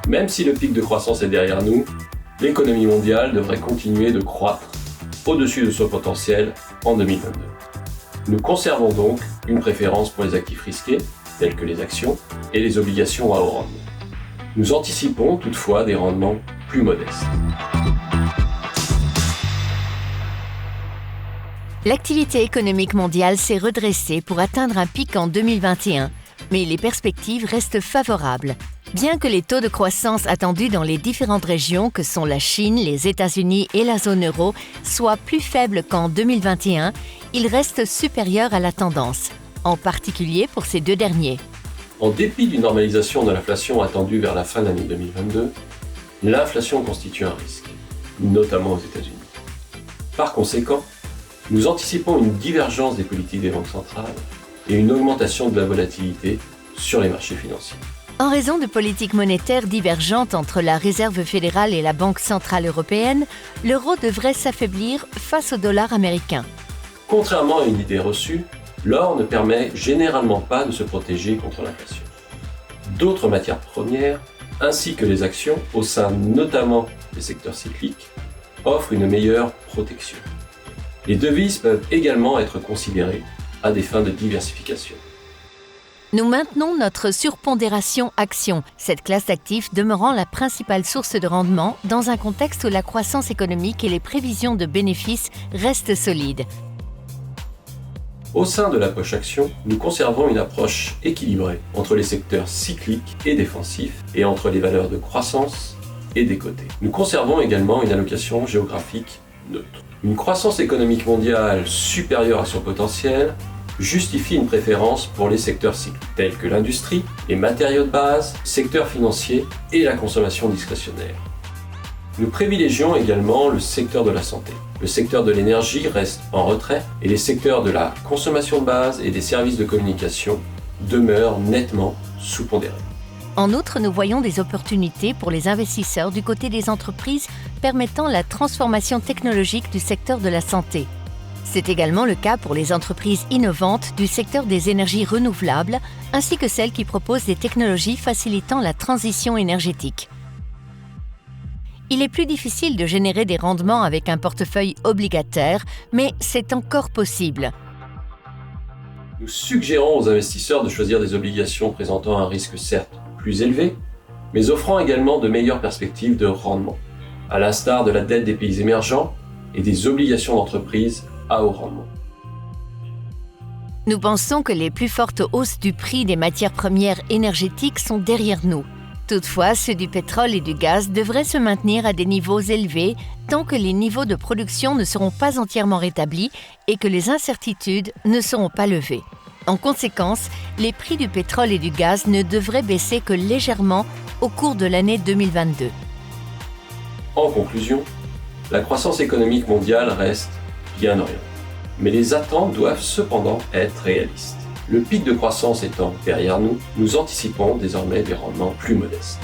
Même si le pic de croissance est derrière nous, l'économie mondiale devrait continuer de croître au-dessus de son potentiel en 2022. Nous conservons donc une préférence pour les actifs risqués, tels que les actions et les obligations à haut rendement. Nous anticipons toutefois des rendements plus modestes. L'activité économique mondiale s'est redressée pour atteindre un pic en 2021, mais les perspectives restent favorables. Bien que les taux de croissance attendus dans les différentes régions que sont la Chine, les États-Unis et la zone euro soient plus faibles qu'en 2021, ils restent supérieurs à la tendance, en particulier pour ces deux derniers. En dépit d'une normalisation de l'inflation attendue vers la fin de l'année 2022, l'inflation constitue un risque, notamment aux États-Unis. Par conséquent, nous anticipons une divergence des politiques des banques centrales et une augmentation de la volatilité sur les marchés financiers. En raison de politiques monétaires divergentes entre la Réserve fédérale et la Banque centrale européenne, l'euro devrait s'affaiblir face au dollar américain. Contrairement à une idée reçue, l'or ne permet généralement pas de se protéger contre l'inflation. D'autres matières premières, ainsi que les actions, au sein notamment des secteurs cycliques, offrent une meilleure protection. Les devises peuvent également être considérées à des fins de diversification. Nous maintenons notre surpondération action, cette classe d'actifs demeurant la principale source de rendement dans un contexte où la croissance économique et les prévisions de bénéfices restent solides. Au sein de la poche action, nous conservons une approche équilibrée entre les secteurs cycliques et défensifs et entre les valeurs de croissance et des cotés. Nous conservons également une allocation géographique neutre. Une croissance économique mondiale supérieure à son potentiel justifie une préférence pour les secteurs cycliques, tels que l'industrie, les matériaux de base, le secteur financier et la consommation discrétionnaire. Nous privilégions également le secteur de la santé. Le secteur de l'énergie reste en retrait et les secteurs de la consommation de base et des services de communication demeurent nettement sous-pondérés. En outre, nous voyons des opportunités pour les investisseurs du côté des entreprises permettant la transformation technologique du secteur de la santé. C'est également le cas pour les entreprises innovantes du secteur des énergies renouvelables, ainsi que celles qui proposent des technologies facilitant la transition énergétique. Il est plus difficile de générer des rendements avec un portefeuille obligataire, mais c'est encore possible. Nous suggérons aux investisseurs de choisir des obligations présentant un risque certes plus élevé, mais offrant également de meilleures perspectives de rendement, à l'instar de la dette des pays émergents et des obligations d'entreprise à haut rendement. Nous pensons que les plus fortes hausses du prix des matières premières énergétiques sont derrière nous. Toutefois, ceux du pétrole et du gaz devraient se maintenir à des niveaux élevés tant que les niveaux de production ne seront pas entièrement rétablis et que les incertitudes ne seront pas levées. En conséquence, les prix du pétrole et du gaz ne devraient baisser que légèrement au cours de l'année 2022. En conclusion, la croissance économique mondiale reste bien orientée. Mais les attentes doivent cependant être réalistes. Le pic de croissance étant derrière nous, nous anticipons désormais des rendements plus modestes.